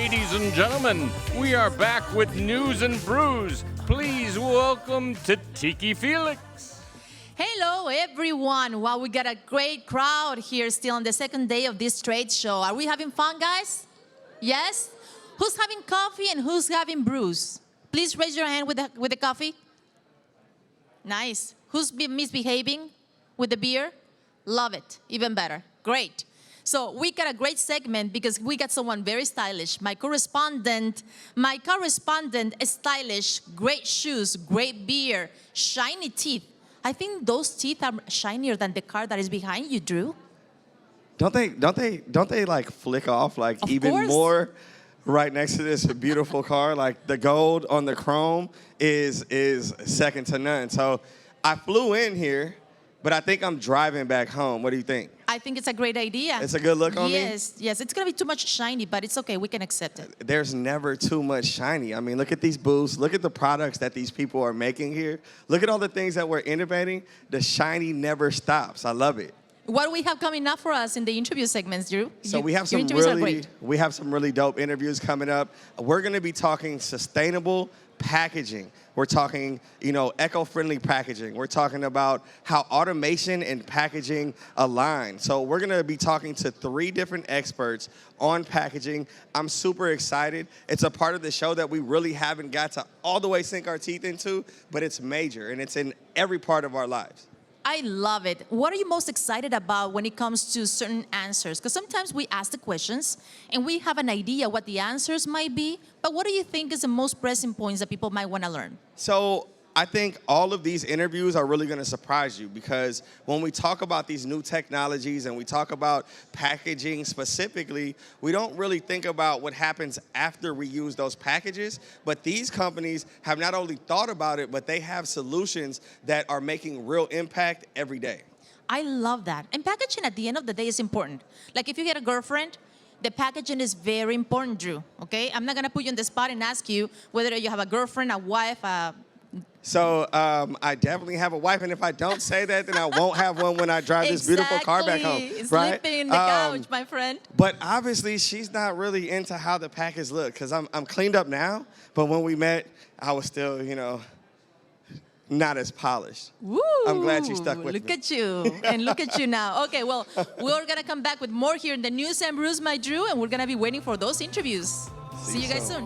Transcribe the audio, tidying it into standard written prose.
Ladies and gentlemen, we are back with News and Brews. Please welcome to Tiki Felix. Hello, everyone. Wow, we got a great crowd here still on the second day of this trade show. Are we having fun, guys? Yes? Who's having coffee and who's having brews? Please raise your hand with the coffee. Nice. Who's misbehaving with the beer? Love it. Even better. Great. So we got a great segment because we got someone very stylish. My correspondent is stylish, great shoes, great beer, shiny teeth. I think those teeth are shinier than the car that is behind you, Drew. Don't they like flick off like Of even course. more right next to this beautiful car? Like the gold on the chrome is second to none. So I flew in here, but I think I'm driving back home. What do you think? I think it's a great idea. It's a good look on me? Yes. It's going to be too much shiny, but it's okay. We can accept it. There's never too much shiny. I mean, look at these booths. Look at the products that these people are making here. Look at all the things that we're innovating. The shiny never stops. I love it. What do we have coming up for us in the interview segments, Drew? So we have your some interviews are great. really dope interviews coming up. We're going to be talking sustainable packaging. We're talking, eco-friendly packaging. We're talking about how automation and packaging align. So we're going to be talking to 3 different experts on packaging. I'm super excited. It's a part of the show that we really haven't got to all the way sink our teeth into, but it's major and it's in every part of our lives. I love it. What are you most excited about when it comes to certain answers? Because sometimes we ask the questions and we have an idea what the answers might be, but what do you think is the most pressing points that people might want to learn? So I think all of these interviews are really going to surprise you because when we talk about these new technologies and we talk about packaging specifically, we don't really think about what happens after we use those packages. But these companies have not only thought about it, but they have solutions that are making real impact every day. I love that. And packaging at the end of the day is important. Like if you get a girlfriend, the packaging is very important, Drew, okay? I'm not going to put you on the spot and ask you whether you have a girlfriend, a wife, So I definitely have a wife, and if I don't say that, then I won't have one when I drive this beautiful car back home. Right? Sleeping in the couch, my friend. But obviously, she's not really into how the package look, because I'm cleaned up now, but when we met, I was still, not as polished. Woo, I'm glad you stuck with me. Look at you, and look at you now. Okay, well, we're going to come back with more here in the News and Brews, my Drew, and we're going to be waiting for those interviews. See you guys soon.